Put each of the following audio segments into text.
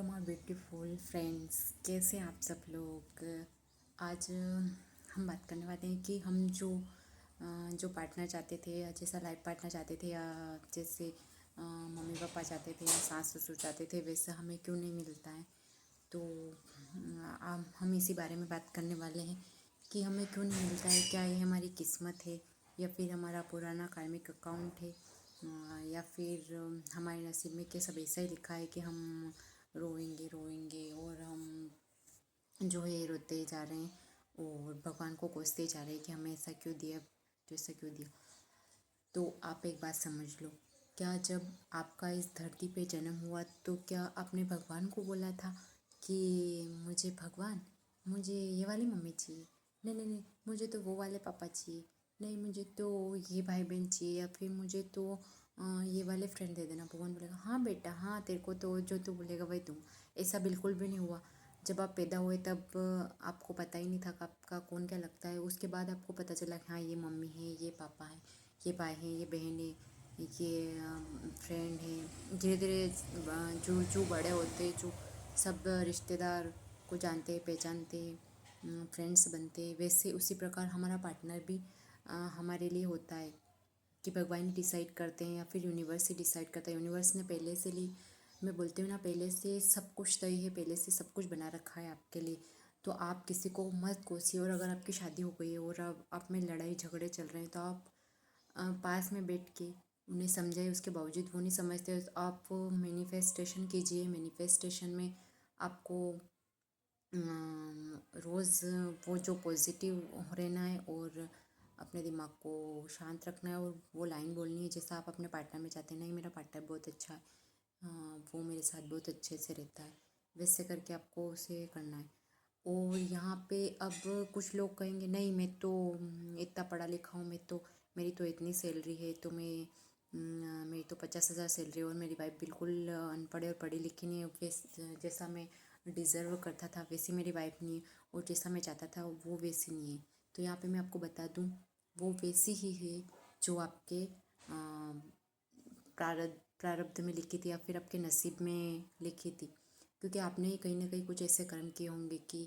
Hello my beautiful friends, कैसे आप सब लोग। आज हम बात करने वाले हैं कि हम जो पार्टनर चाहते थे या जैसा लाइफ पार्टनर चाहते थे या जैसे मम्मी पापा चाहते थे या सास ससुर चाहते थे वैसा हमें क्यों नहीं मिलता है। तो हम इसी बारे में बात करने वाले हैं कि हमें क्यों नहीं मिलता है। क्या ये हमारी किस्मत है या फिर हमारा पुराना कार्मिक अकाउंट है, या फिर हमारे नसीब में क्या सब ऐसा ही लिखा है कि हम रोएंगे रोएंगे और हम जो है रोते जा रहे हैं और भगवान को कोसते जा रहे हैं कि हमें ऐसा क्यों दिया, तो ऐसा क्यों दिया। तो आप एक बात समझ लो, क्या जब आपका इस धरती पे जन्म हुआ तो क्या आपने भगवान को बोला था कि मुझे भगवान, मुझे ये वाली मम्मी चाहिए, नहीं नहीं नहीं मुझे तो वो वाले पापा चाहिए, नहीं मुझे तो ये भाई बहन चाहिए, या फिर मुझे तो ये वाले फ्रेंड दे देना। भगवान बोलेगा हाँ बेटा, हाँ तेरे को तो जो तू बोलेगा वही दूँ। ऐसा बिल्कुल भी नहीं हुआ। जब आप पैदा हुए तब आपको पता ही नहीं था कि आपका कौन क्या लगता है। उसके बाद आपको पता चला कि हाँ ये मम्मी है, ये पापा है, ये भाई हैं, ये बहन है, ये फ्रेंड है। धीरे धीरे जो जो बड़े होते, जो सब रिश्तेदार को जानते पहचानते, फ्रेंड्स बनते, वैसे उसी प्रकार हमारा पार्टनर भी हमारे लिए होता है कि भगवान ही डिसाइड करते हैं या फिर यूनिवर्स ही डिसाइड करता है। यूनिवर्स ने पहले से ली, मैं बोलती हूँ ना, पहले से सब कुछ तय है, पहले से सब कुछ बना रखा है आपके लिए। तो आप किसी को मत कोसिए। और अगर आपकी शादी हो गई है और अब आप में लड़ाई झगड़े चल रहे हैं तो आप पास में बैठ के उन्हें समझाइए। उसके बावजूद वो नहीं समझते तो आप मैनिफेस्टेशन कीजिए। मैनिफेस्टेशन में आपको रोज़ वो जो पॉजिटिव रहना है और अपने दिमाग को शांत रखना है और वो लाइन बोलनी है जैसा आप अपने पार्टनर में चाहते हैं। नहीं मेरा पार्टनर बहुत अच्छा है, वो मेरे साथ बहुत अच्छे से रहता है, वैसे करके आपको उसे करना है। और यहाँ पे अब कुछ लोग कहेंगे नहीं मैं तो इतना पढ़ा लिखा हूँ, मैं तो मेरी तो इतनी सैलरी है, तो मेरी तो 50,000 सैलरी है और मेरी वाइफ बिल्कुल अनपढ़ और पढ़ी लिखी नहीं है। जैसा मैं डिज़र्व करता था वैसी मेरी वाइफ नहीं है और जैसा मैं चाहता था वो वैसी नहीं है। तो यहाँ पे मैं आपको बता दूँ वो वैसी ही है जो आपके प्रारब्ध में लिखी थी या फिर आपके नसीब में लिखी थी। क्योंकि आपने ही कहीं ना कहीं कुछ ऐसे कर्म किए होंगे कि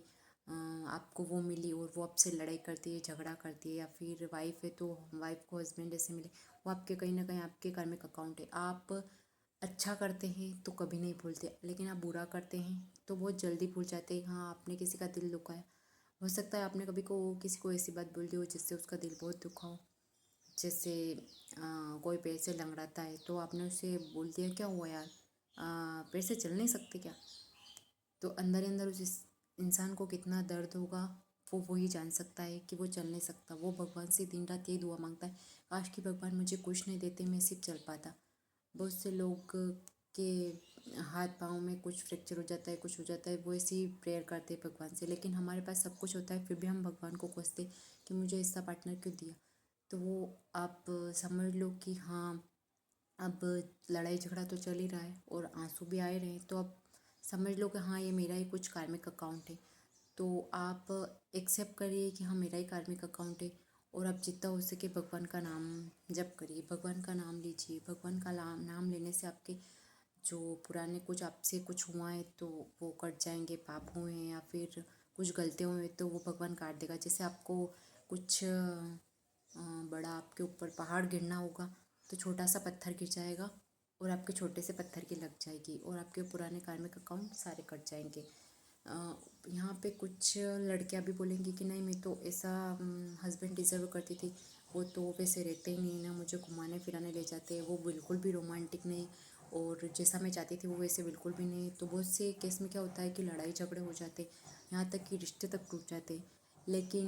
आपको वो मिली और वो आपसे लड़ाई करती है, झगड़ा करती है, या फिर वाइफ है तो वाइफ को हस्बैंड ऐसे मिले। वो आपके कहीं ना कहीं आपके कार्मिक अकाउंट है। आप अच्छा करते हैं तो कभी नहीं भूलते, लेकिन आप बुरा करते हैं तो बहुत जल्दी भूल जाते हैं। हाँ आपने किसी का दिल दुखाया, हो सकता है आपने कभी को किसी को ऐसी बात बोल दी हो जिससे उसका दिल बहुत दुखा हो। जैसे कोई पैर से लंगड़ाता है तो आपने उसे बोल दिया क्या हुआ यार, पैर से चल नहीं सकते क्या। तो अंदर ही अंदर उस इंसान को कितना दर्द होगा वो वही जान सकता है कि वो चल नहीं सकता। वो भगवान से दिन रात यही दुआ मांगता है, काश कि भगवान मुझे कुछ नहीं देते, मैं सिर्फ चल पाता। बहुत से लोग के हाथ पाँव में कुछ फ्रैक्चर हो जाता है, कुछ हो जाता है, वो ऐसे ही प्रेयर करते हैं भगवान से। लेकिन हमारे पास सब कुछ होता है फिर भी हम भगवान को कोसते कि मुझे ऐसा पार्टनर क्यों दिया। तो वो आप समझ लो कि हाँ अब लड़ाई झगड़ा तो चल ही रहा है और आंसू भी आए रहे हैं, तो अब समझ लो कि हाँ ये मेरा ही कुछ कार्मिक अकाउंट है। तो आप एक्सेप्ट करिए कि हाँ मेरा ही कार्मिक अकाउंट है और आप जितना हो सके भगवान का नाम जप करिए, भगवान का नाम लीजिए। भगवान का नाम लेने से आपके जो पुराने कुछ आपसे कुछ हुआ है तो वो कट जाएंगे, पाप हुए हैं या फिर कुछ गलती हुए हैं तो वो भगवान काट देगा। जैसे आपको कुछ बड़ा आपके ऊपर पहाड़ गिरना होगा तो छोटा सा पत्थर गिर जाएगा और आपके छोटे से पत्थर की लग जाएगी और आपके पुराने कार्मिक अकाउंट सारे कट जाएंगे। यहाँ पे कुछ लड़कियाँ भी बोलेंगी कि नहीं मैं तो ऐसा हस्बैंड डिज़र्व करती थी, वो तो वैसे रहते ही नहीं ना, मुझे घुमाने फिराने ले जाते हैं, वो बिल्कुल भी रोमांटिक नहीं और जैसा मैं चाहती थी वो वैसे बिल्कुल भी नहीं। तो बहुत से केस में क्या होता है कि लड़ाई झगड़े हो जाते, यहाँ तक कि रिश्ते तक टूट जाते। लेकिन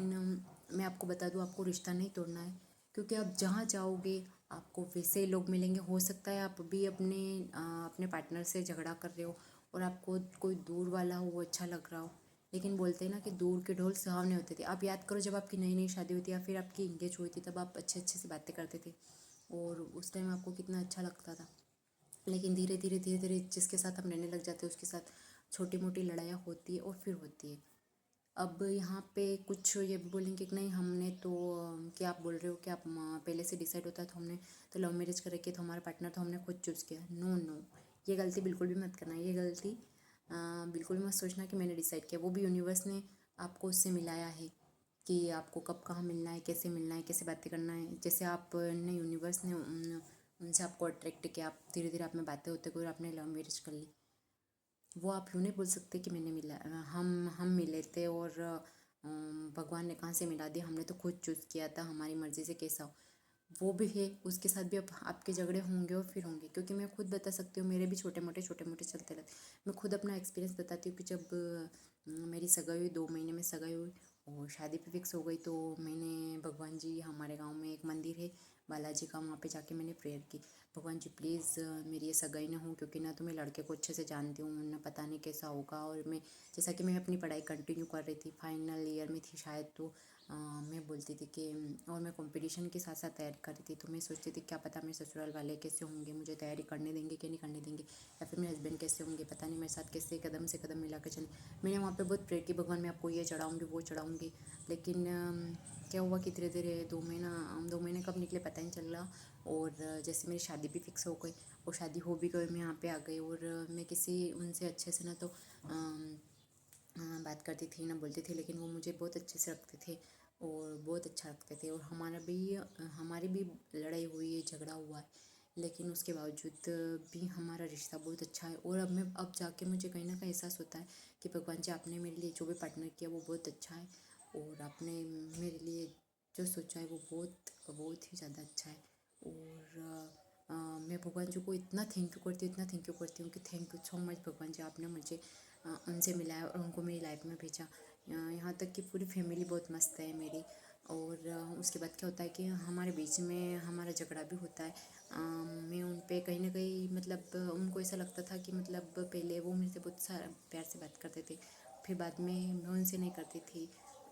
मैं आपको बता दूँ आपको रिश्ता नहीं तोड़ना है, क्योंकि आप जहाँ जाओगे आपको वैसे लोग मिलेंगे। हो सकता है आप भी अपने पार्टनर से झगड़ा कर रहे हो और आपको कोई दूर वाला हो वो अच्छा लग रहा हो, लेकिन बोलते हैं ना कि दूर के ढोल सुहावने होते थे। आप याद करो जब आपकी नई नई शादी हुई थी या फिर आपकी इंगेज हुई थी तब आप अच्छे अच्छे से बातें करते थे और उस टाइम आपको कितना अच्छा लगता था। लेकिन धीरे धीरे जिसके साथ हम रहने लग जाते हैं उसके साथ छोटी मोटी लड़ाइयाँ होती है और फिर होती है। अब यहाँ पे कुछ ये भी बोलेंगे कि नहीं हमने तो क्या आप बोल रहे हो कि आप पहले से डिसाइड होता है तो हमने तो लव मैरिज कर रखी है तो हमारा पार्टनर तो हमने खुद चूज़ किया। नो नो, ये गलती बिल्कुल भी मत करना। ये गलती बिल्कुल मत सोचना कि मैंने डिसाइड किया, वो भी यूनिवर्स ने आपको उससे मिलाया है कि आपको कब कहाँ मिलना है, कैसे बातें करना है। जैसे आपने यूनिवर्स ने उनसे आपको अट्रैक्ट किया, आप धीरे धीरे आप में बातें होते गई और आपने लव मैरिज कर ली। वो आप यूँ नहीं बोल सकते कि मैंने मिला, हम मिले थे और भगवान ने कहाँ से मिला दिया, हमने तो खुद चूज़ किया था हमारी मर्ज़ी से कैसा हो। वो भी है, उसके साथ भी अब आपके झगड़े होंगे और फिर होंगे, क्योंकि मैं खुद बता सकती हूँ, मेरे भी छोटे मोटे चलते रहते। मैं खुद अपना एक्सपीरियंस बताती हूँ कि जब मेरी सगाई हुई, 2 महीने में सगाई हुई और शादी भी फिक्स हो गई, तो मैंने भगवान जी, हमारे गांव में एक मंदिर है बालाजी का, वहाँ पे जाके मैंने प्रेयर की, भगवान जी प्लीज़ मेरी ये सगाई ना हो, क्योंकि ना तो मैं लड़के को अच्छे से जानती हूँ, ना पता नहीं कैसा होगा। और मैं जैसा कि मैं अपनी पढ़ाई कंटिन्यू कर रही थी, फाइनल ईयर में थी शायद, तो मैं बोलती थी कि और मैं कंपटीशन के साथ साथ तैयारी कर रही थी, तो मैं सोचती थी क्या पता मेरे ससुराल वाले कैसे होंगे, मुझे तैयारी करने देंगे कि नहीं करने देंगे, या फिर मेरे हस्बैंड कैसे होंगे, पता नहीं मेरे साथ कैसे कदम से कदम मिला के चले। मैंने वहाँ पे बहुत प्रे की, भगवान मैं आपको ये चढ़ाऊँगी वो चढ़ाऊँगी, लेकिन क्या हुआ कि धीरे धीरे 2 महीने कब निकले पता नहीं चल रहा। और जैसे मेरी शादी भी फिक्स हो गई और शादी हो भी गई, मैं यहाँ पे आ गई और मैं किसी उनसे अच्छे से ना तो बात करती थी ना बोलती थी, लेकिन वो मुझे बहुत अच्छे से रखते थे और बहुत अच्छा रखते थे। और हमारी भी लड़ाई हुई है, झगड़ा हुआ है, लेकिन उसके बावजूद भी हमारा रिश्ता बहुत अच्छा है। और अब जाके मुझे कहीं ना कहीं एहसास होता है कि भगवान जी, आपने मेरे लिए जो भी पार्टनर किया वो बहुत अच्छा है, और आपने मेरे लिए जो सोचा है वो बहुत ही ज़्यादा अच्छा है। और मैं भगवान जी को इतना थैंक यू करती हूँ कि थैंक यू सो मच भगवान जी, आपने मुझे उनसे मिलाया और उनको मेरी लाइफ में भेजा। यहाँ तक कि पूरी फैमिली बहुत मस्त है मेरी। और उसके बाद क्या होता है कि हमारे बीच में हमारा झगड़ा भी होता है। मैं उन पे कहीं ना कहीं मतलब उनको ऐसा लगता था कि मतलब पहले वो मेरे से बहुत सारा प्यार से बात करते थे, फिर बाद में मैं उनसे नहीं करती थी।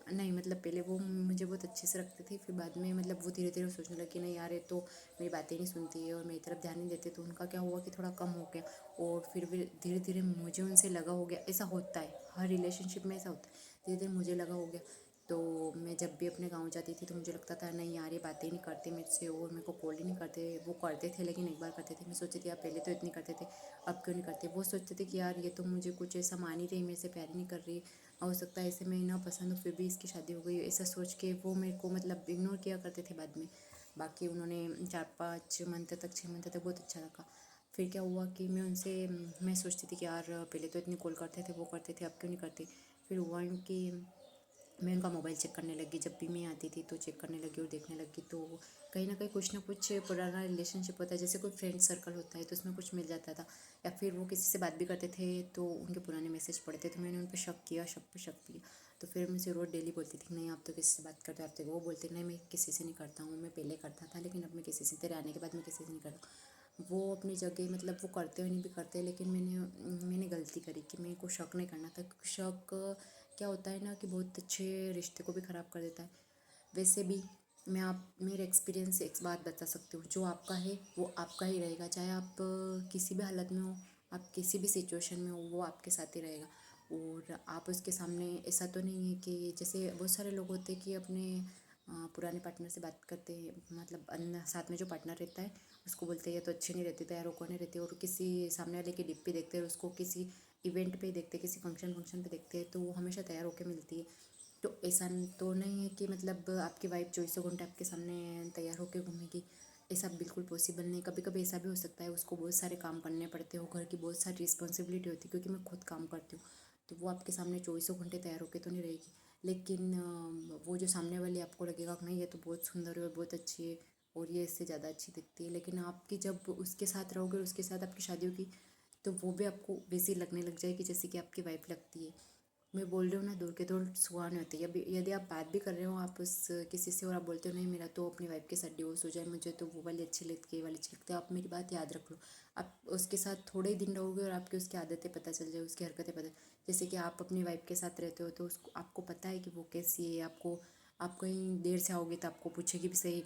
नहीं मतलब पहले वो मुझे बहुत अच्छे से रखते थे, फिर बाद में मतलब वो धीरे धीरे सोचने लगे नहीं यार, ये तो मेरी बातें नहीं सुनती है और मेरी तरफ ध्यान नहीं देते, तो उनका क्या हुआ कि थोड़ा कम हो गया। और फिर भी धीरे धीरे मुझे उनसे लगा हो गया। ऐसा होता है, हर रिलेशनशिप में ऐसा होता है, धीरे धीरे मुझे लगा हो गया। तो मैं जब भी अपने गाँव जाती थी तो मुझे लगता था नहीं यार, ये बातें नहीं करते मेरे से और मेरे को कॉल ही नहीं करते। वो करते थे लेकिन एक बार करते थे, मैं सोचती थी यार पहले तो इतनी करते थे, अब क्यों नहीं करते। वो सोचते थे कि यार ये तो मुझे कुछ ऐसा मान ही रही, मेरे से प्यार ही नहीं कर रही, हो सकता है ऐसे मैं ना पसंद हो फिर भी इसकी शादी हो गई, ऐसा सोच के वो मेरे को मतलब इग्नोर किया करते थे बाद में। बाकी उन्होंने 4-5 मंथ तक 6 मंथ तक बहुत अच्छा रखा। फिर क्या हुआ कि मैं सोचती थी कि यार पहले तो इतनी कॉल करते थे, वो करते थे, अब क्यों नहीं करते। फिर हुआ यूँ कि मैं उनका मोबाइल चेक करने लगी, जब भी मैं आती थी तो चेक करने लगी और देखने लगी, तो कहीं ना कुछ पुराना रिलेशनशिप होता है, जैसे कोई फ्रेंड सर्कल होता है तो उसमें कुछ मिल जाता था, या फिर वो किसी से बात भी करते थे तो उनके पुराने मैसेज पढ़ते थे, तो मैंने उन पर शक पे शक किया। तो फिर मुझसे रोज़ डेली बोलती थी नहीं आप तो किसी से बात करते हो, आप तो वो बोलते नहीं मैं किसी से नहीं करता हूँ, मैं पहले करता था लेकिन अब मैं किसी से, तेरे आने के बाद मैं किसी से नहीं करता। वो अपनी जगह मतलब वो करते हो नहीं भी करते, लेकिन मैंने गलती करी कि मेरे को शक नहीं करना था, क्योंकि शक क्या होता है ना कि बहुत अच्छे रिश्ते को भी ख़राब कर देता है। वैसे भी मैं आप मेरे एक्सपीरियंस से एक बात बता सकती हूँ, जो आपका है वो आपका ही रहेगा, चाहे आप किसी भी हालत में हो, आप किसी भी सिचुएशन में हो, वो आपके साथ ही रहेगा। और आप उसके सामने ऐसा तो नहीं है कि जैसे बहुत सारे लोग होते हैं कि अपने पुराने पार्टनर से बात करते हैं, मतलब अन्य साथ में जो पार्टनर रहता है उसको बोलते हैं ये तो अच्छी नहीं रहती, तैयार होकर नहीं रहती, और किसी सामने वाले की डिप पे देखते हैं, उसको किसी इवेंट पे देखते हैं, किसी फंक्शन पे देखते हैं, तो वो हमेशा तैयार होकर मिलती है। तो ऐसा तो नहीं है कि मतलब आपकी वाइफ 24 घंटे आपके सामने तैयार होकर घूमेगी, ऐसा बिल्कुल पॉसिबल नहीं। कभी कभी ऐसा भी हो सकता है उसको बहुत सारे काम करने पड़ते हो, घर की बहुत सारी रिस्पॉन्सिबिलिटी होती है, क्योंकि मैं खुद काम करती हूँ, तो वो आपके सामने 24 घंटे तैयार होकर तो नहीं रहेगी। लेकिन वो जो सामने वाली आपको लगेगा कि नहीं ये तो बहुत सुंदर है और बहुत अच्छी है और ये इससे ज़्यादा अच्छी दिखती है, लेकिन आपकी जब उसके साथ रहोगे, उसके साथ आपकी शादी होगी, तो वो भी आपको वैसी लगने लग जाएगी जैसे कि आपकी वाइफ लगती है। मैं बोल रही हूँ ना, दूर के दूर सुहाने होते हैं। यदि आप बात भी कर रहे हो आप उस किसी से और आप बोलते हो नहीं मेरा तो अपनी वाइफ के साथ डिवोर्स हो जाए, मुझे तो वो वाली अच्छी लगती है, ये वाली अच्छी लगती है, आप मेरी बात याद रख लो। आप उसके साथ थोड़े ही दिन रहोगे और आपकी उसकी आदतें पता चल जाए, उसकी हरकतें पता, जैसे कि आप अपनी वाइफ के साथ रहते हो तो उसको आपको पता है कि वो कैसी है। आप कहीं देर से आओगे तो आपको पूछेगी भी सही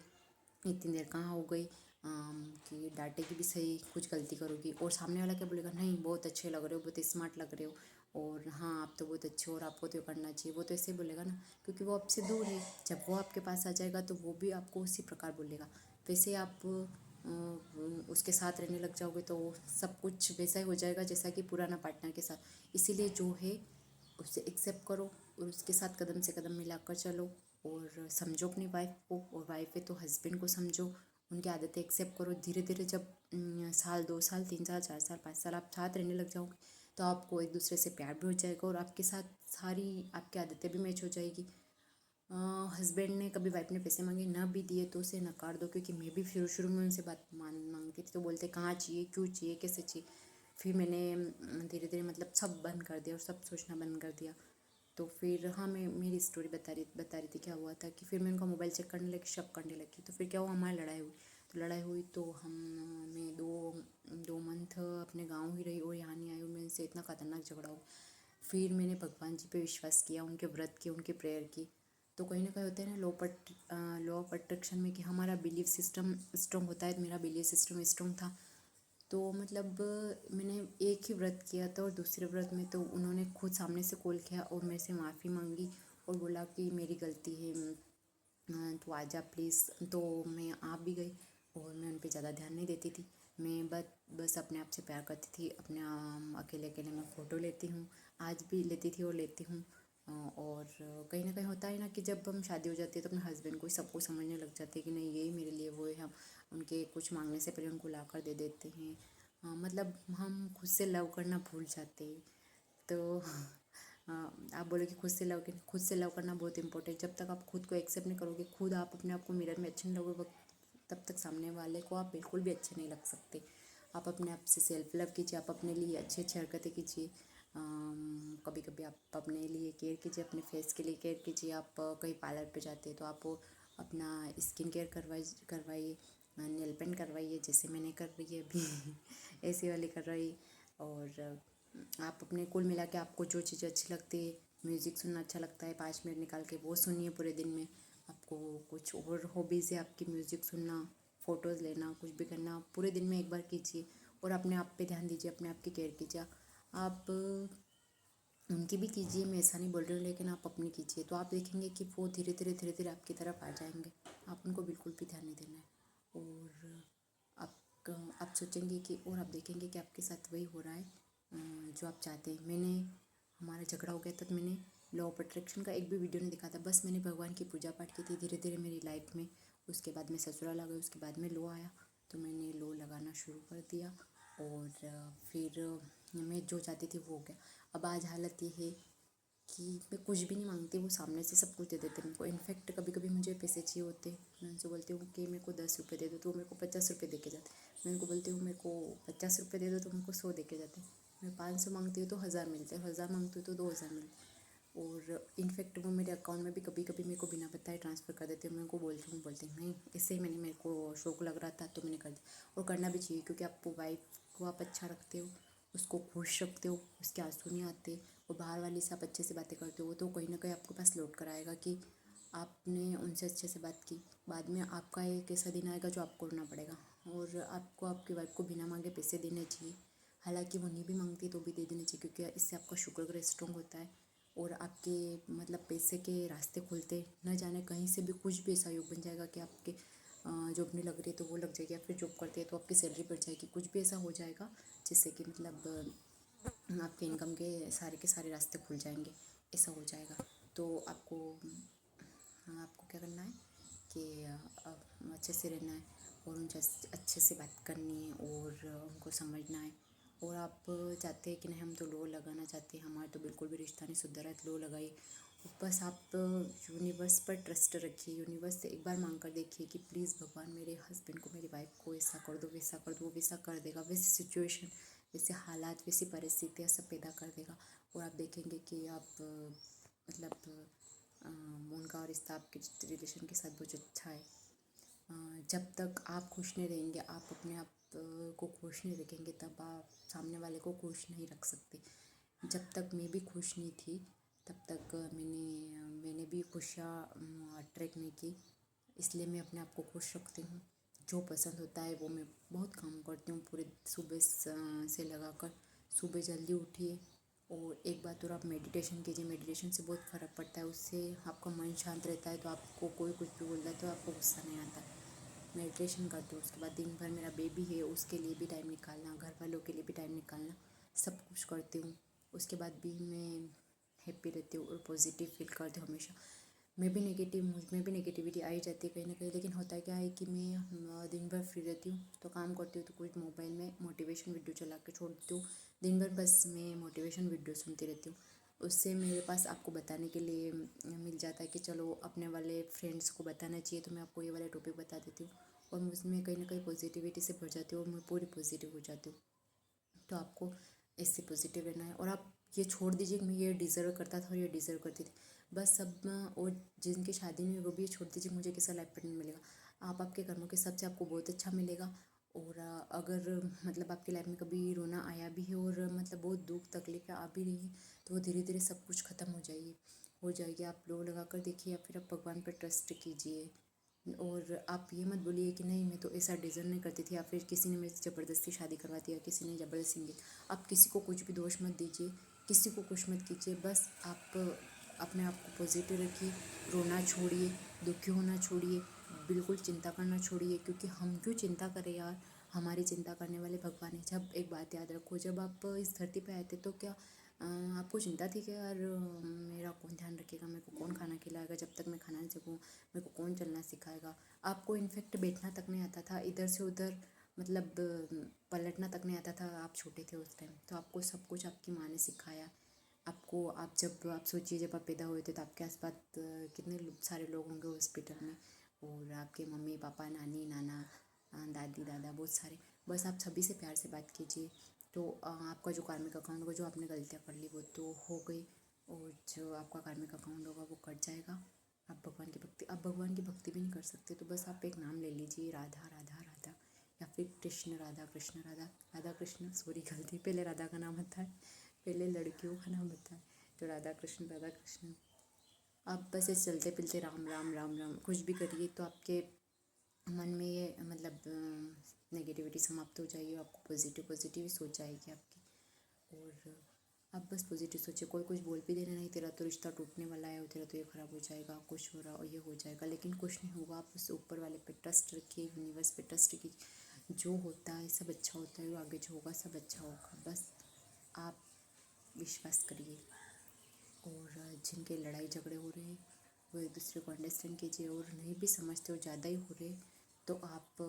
इतनी देर कहाँ हो गई, कि डांटेगी भी सही, कुछ गलती करोगी, और सामने वाला क्या बोलेगा नहीं बहुत अच्छे लग रहे हो, बहुत स्मार्ट लग रहे हो, और हाँ आप तो बहुत अच्छे हो और आपको तो करना चाहिए, वो तो ऐसे ही बोलेगा ना, क्योंकि वो आपसे दूर है। जब वो आपके पास आ जाएगा तो वो भी आपको उसी प्रकार बोलेगा। वैसे आप उसके साथ रहने लग जाओगे तो सब कुछ वैसा ही हो जाएगा जैसा कि पुराना पार्टनर के साथ। इसीलिए जो है उससे एक्सेप्ट करो और उसके साथ कदम से कदम मिलाकर चलो और समझो अपनी वाइफ को, और वाइफ है तो हस्बैंड को समझो, उनकी आदतें एक्सेप्ट करो। धीरे धीरे जब साल 2 साल 3 साल 4 साल 5 साल आप साथ रहने लग जाओगे तो आपको एक दूसरे से प्यार भी हो जाएगा और आपके साथ सारी आपकी आदतें भी मैच हो जाएगी। हस्बैंड ने कभी वाइफ ने पैसे मांगे ना भी दिए तो उसे नकार दो, क्योंकि मैं भी शुरू शुरू में उनसे बात मांगती थी तो बोलते कहाँ चाहिए, क्यों चाहिए, कैसे चाहिए। फिर मैंने धीरे धीरे मतलब सब बंद कर दिया और सब सोचना बंद कर दिया। तो फिर हाँ, मैं मेरी स्टोरी बता रही थी क्या हुआ था कि फिर मैं उनका मोबाइल चेक करने लगी, शक करने लगी। तो फिर क्या हुआ, हमारी लड़ाई हुई तो मैं 2 मंथ अपने गाँव ही रही और यहाँ नहीं आई हूँ। मेरे से इतना ख़तरनाक झगड़ा हुआ। फिर मैंने भगवान जी पे विश्वास किया, उनके व्रत किए, उनके प्रेयर की। तो कहीं ना कहीं होता है ना लॉ ऑफ अट्रैक्शन में कि हमारा बिलीफ सिस्टम स्ट्रॉन्ग होता है। मेरा बिलीफ सिस्टम स्ट्रॉन्ग था तो मतलब मैंने एक ही व्रत किया था और दूसरे व्रत में तो उन्होंने खुद सामने से कॉल किया और मेरे से माफ़ी मांगी और बोला कि मेरी गलती है, तो आजा प्लीज़। तो मैं आ भी गई और मैं उन पर ज़्यादा ध्यान नहीं देती थी। मैं बस अपने आप से प्यार करती थी। अपने अकेले अकेले मैं फ़ोटो लेती हूँ, आज भी लेती थी और लेती हूँ। और कहीं ना कहीं होता है ना कि जब हम शादी हो जाती है तो अपने हस्बैंड को सब कुछ समझने लग जाते हैं कि नहीं यही मेरे लिए वो है। हम उनके कुछ मांगने से पहले उनको ला कर दे देते हैं। मतलब हम खुद से लव करना भूल जाते हैं। तो आप बोले कि खुद से लव करना बहुत इंपॉर्टेंट। जब तक आप खुद को एक्सेप्ट नहीं करोगे, खुद आप अपने आप को मिरर में अच्छे नहीं लगोगे तब तक सामने वाले को आप बिल्कुल भी अच्छे नहीं लग सकते। आप अपने आप से सेल्फ लव कीजिए, आप अपने लिए अच्छी अच्छी हरकतें कीजिए। कभी कभी आप अपने लिए केयर कीजिए, अपने फेस के लिए केयर कीजिए। आप कहीं पार्लर पे जाते हैं तो आप अपना स्किन केयर करवाइए, नेल पेंट करवाइए जैसे मैंने कर रही है अभी ऐसी वाली करवाइए। और आप अपने कुल मिला के आपको जो चीज़ें अच्छी लगती है, म्यूज़िक सुनना अच्छा लगता है 5 मिनट निकाल के वो सुनिए पूरे दिन में। आपको कुछ और हॉबीज़ है आपकी, म्यूज़िक सुनना, फ़ोटोज़ लेना, कुछ भी करना पूरे दिन में एक बार कीजिए और अपने आप पे ध्यान दीजिए, अपने आप की केयर कीजिए। आप उनकी भी कीजिए, मैं ऐसा नहीं बोल रही हूँ, लेकिन आप अपनी कीजिए तो आप देखेंगे कि वो धीरे धीरे आपकी तरफ आ जाएंगे। आप उनको बिल्कुल भी ध्यान नहीं देना है और आप सोचेंगे कि और आप देखेंगे कि आपके साथ वही हो रहा है जो आप चाहते हैं। हमारा झगड़ा हो गया तब मैंने लॉ ऑफ अट्रैक्शन का एक भी वीडियो नहीं दिखा था, बस मैंने भगवान की पूजा पाठ की थी धीरे धीरे मेरी लाइफ में। उसके बाद मैं ससुराल आ गई, उसके बाद में लॉ आया तो मैंने लॉ लगाना शुरू कर दिया और फिर मैं जो चाहती थी वो हो गया। अब आज हालत ये है कि मैं कुछ भी नहीं मांगती, वो सामने से सब कुछ दे देते मेरे को। इनफैक्ट कभी कभी मुझे पैसे चाहिए होते, मैं उनसे बोलती हूँ कि मेरे को 10 रुपये दे दो तो वो मेरे को 50 रुपये दे के जाते। मैं उनको बोलती हूँ मेरे को 50 रुपये दे दो तो मेरे को 100 दे के जाते। मैं 500 मांगती हूँ तो 1000 मिलते हैं, 1000 मांगती हूँ तो 2000 मिलते। और इनफैक्ट वो मेरे अकाउंट में भी कभी कभी मेरे को बिना बताए ट्रांसफ़र कर देते हैं। मैं उनको बोलती हूँ नहीं, इससे ही मेरे को शौक लग रहा था तो मैंने कर दिया। और करना भी चाहिए क्योंकि आपको वाइफ को आप अच्छा रखते हो, उसको खुश रखते हो, उसके आंसू नहीं आते और बाहर वाली से आप अच्छे से बातें करते हो तो कहीं ना कहीं आपके पास लौट कर आएगा कि आपने उनसे अच्छे से बात की। बाद में आपका एक ऐसा दिन आएगा जो आपको करना पड़ेगा और आपको आपकी वाइफ को बिना मांगे पैसे देने चाहिए। हालांकि वो नहीं भी मांगती तो भी दे देने चाहिए क्योंकि इससे आपका शुक्र ग्रह स्ट्रॉन्ग होता है और आपके मतलब पैसे के रास्ते खुलते। न जाने कहीं से भी कुछ भी ऐसा योग बन जाएगा कि आपके जॉब नहीं लग रही है तो वो लग जाएगी, या फिर जॉब करते हैं तो आपकी सैलरी बढ़ जाएगी। कुछ भी ऐसा हो जाएगा जिससे कि मतलब आपके इनकम के सारे रास्ते खुल जाएंगे, ऐसा हो जाएगा। तो आपको क्या करना है कि अच्छे से रहना है और उनसे अच्छे से बात करनी है और उनको समझना है। और आप चाहते हैं कि नहीं हम तो लॉ लगाना चाहते हैं, हमारा तो बिल्कुल भी रिश्ता नहीं सुधर रहा है तो लॉ लगाइए। बस आप यूनिवर्स पर ट्रस्ट रखिए, यूनिवर्स से एक बार मांग कर देखिए कि प्लीज़ भगवान मेरे हस्बैंड को, मेरी वाइफ को ऐसा कर दो वैसा कर दो, वो वैसा कर देगा। वैसी सिचुएशन, वैसे हालात, वैसी परिस्थितियाँ सब पैदा कर देगा और आप देखेंगे कि आप मतलब उनका रिश्ता आपके रिलेशन के साथ बहुत अच्छा है। जब तक आप खुश नहीं रहेंगे, आप अपने आप को खुश नहीं रखेंगे तब आप सामने वाले को खुश नहीं रख सकते। जब तक मैं भी खुश नहीं थी तब तक मैंने भी खुशियाँ अट्रैक्ट नहीं की। इसलिए मैं अपने आप को खुश रखती हूँ। जो पसंद होता है वो मैं बहुत काम करती हूँ पूरे सुबह से लगा कर। सुबह जल्दी उठिए और एक बात और, आप मेडिटेशन कीजिए। मेडिटेशन से बहुत फ़र्क पड़ता है, उससे आपका मन शांत रहता है तो आपको कोई कुछ भी बोलता है तो आपको गुस्सा नहीं आता। मेडिटेशन करती हूँ। उसके बाद दिन भर मेरा बेबी है उसके लिए भी टाइम निकालना, घर वालों के लिए भी टाइम निकालना, सब कुछ करती हूँ। उसके बाद भी मैं हैप्पी रहती हूँ और पॉजिटिव फील करती हूँ हमेशा। मुझ में भी नेगेटिविटी आई जाती है कहीं ना कहीं, लेकिन होता क्या है कि मैं दिन भर फ्री रहती हूँ तो काम करती हूँ, तो कुछ मोबाइल में मोटिवेशन वीडियो चला के छोड़ देती हूँ। दिन भर बस मैं मोटिवेशन वीडियो सुनती रहती हूँ। उससे मेरे पास आपको बताने के लिए मिल जाता है कि चलो अपने वाले फ्रेंड्स को बताना चाहिए, तो मैं आपको ये वाला टॉपिक बता देती हूँ और मुझमें कहीं ना कहीं पॉजिटिविटी से भर जाती हूँ और मैं पूरी पॉजिटिव हो जाती हूँ। तो आपको इससे पॉजिटिव रहना है और आप ये छोड़ दीजिए कि मैं ये डिज़र्व करता था और ये डिज़र्व करती थी, बस सब और जिनकी शादी नहीं हुई वो भी ये छोड़ दीजिए मुझे कैसा लाइफ पार्टनर मिलेगा। आप आपके कर्मों के हिसाब से आपको बहुत अच्छा मिलेगा। और अगर मतलब आपकी लाइफ में कभी रोना आया भी है और मतलब बहुत दुख तकलीफ आ भी रही है, तो वो धीरे धीरे सब कुछ ख़त्म हो जाएगी। आप लो लगा कर देखिए या फिर आप भगवान पर ट्रस्ट कीजिए। और आप ये मत बोलिए कि नहीं मैं तो ऐसा डिज़र्व नहीं करती थी, या फिर किसी ने मेरे से ज़बरदस्ती शादी करवा दिया, किसी ने ज़बरदस्ती की। आप किसी को कुछ भी दोष मत दीजिए, किसी को कुछ मत कीजिए, बस आप अपने आप को पॉजिटिव रखिए। रोना छोड़िए, दुखी होना छोड़िए, बिल्कुल चिंता करना छोड़िए, क्योंकि हम क्यों चिंता करें यार, हमारी चिंता करने वाले भगवान है। जब एक बात याद रखो, जब आप इस धरती पे आए थे तो क्या आपको चिंता थी कि यार मेरा कौन ध्यान रखेगा, मेरे को कौन खाना खिलाएगा जब तक मैं खाना नहीं सीखूँ, मेरे को कौन चलना सिखाएगा। आपको इनफेक्ट बैठना तक नहीं आता था, इधर से उधर मतलब पलटना तक नहीं आता था, आप छोटे थे उस टाइम, तो आपको सब कुछ आपकी माँ ने सिखाया। आपको आप सोचिए जब आप पैदा हुए थे तो आपके आसपास कितने सारे लोग होंगे हॉस्पिटल में, और आपके मम्मी पापा नानी नाना दादी दादा बहुत सारे। बस आप सभी से प्यार से बात कीजिए, तो आपका जो कार्मिक अकाउंट होगा, जो आपने गलतियाँ कर ली वो तो हो गई, और जो आपका कार्मिक अकाउंट होगा वो कट जाएगा। आप भगवान की भक्ति भी नहीं कर सकते, तो बस आप एक नाम ले लीजिए, राधा राधा राधा, या फिर कृष्ण राधा कृष्ण राधा राधा कृष्ण, सॉरी गलती, पहले राधा का नाम आता है, पहले लड़कियों का नाम आता है, तो राधा कृष्ण। आप बस ऐसे चलते फिरते राम राम राम राम कुछ भी करिए, तो आपके मन में ये मतलब नेगेटिविटी समाप्त हो जाएगी, आपको पॉजिटिव पॉजिटिव सोच आएगी आपकी। और आप बस पॉजिटिव सोचिए, कोई कुछ बोल भी देना, नहीं तेरा तो रिश्ता टूटने वाला है, तेरा तो ये ख़राब हो जाएगा, कुछ हो रहा और ये हो जाएगा, लेकिन कुछ नहीं होगा। आप उस ऊपर वाले पे ट्रस्ट रखिए, यूनिवर्स पे ट्रस्ट कीजिए, जो होता है सब अच्छा होता है, वो आगे जो होगा सब अच्छा होगा, बस आप विश्वास करिए। और जिनके लड़ाई झगड़े हो रहे हैं वो एक दूसरे को अंडरस्टैंड कीजिए, और नहीं भी समझते हो ज़्यादा ही हो रहे तो आप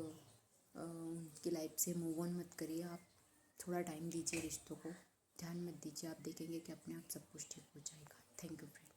उनकी लाइफ से मूव ऑन मत करिए, आप थोड़ा टाइम दीजिए रिश्तों को, ध्यान मत दीजिए, आप देखेंगे कि अपने आप सब कुछ ठीक हो जाएगा। Thank you friend.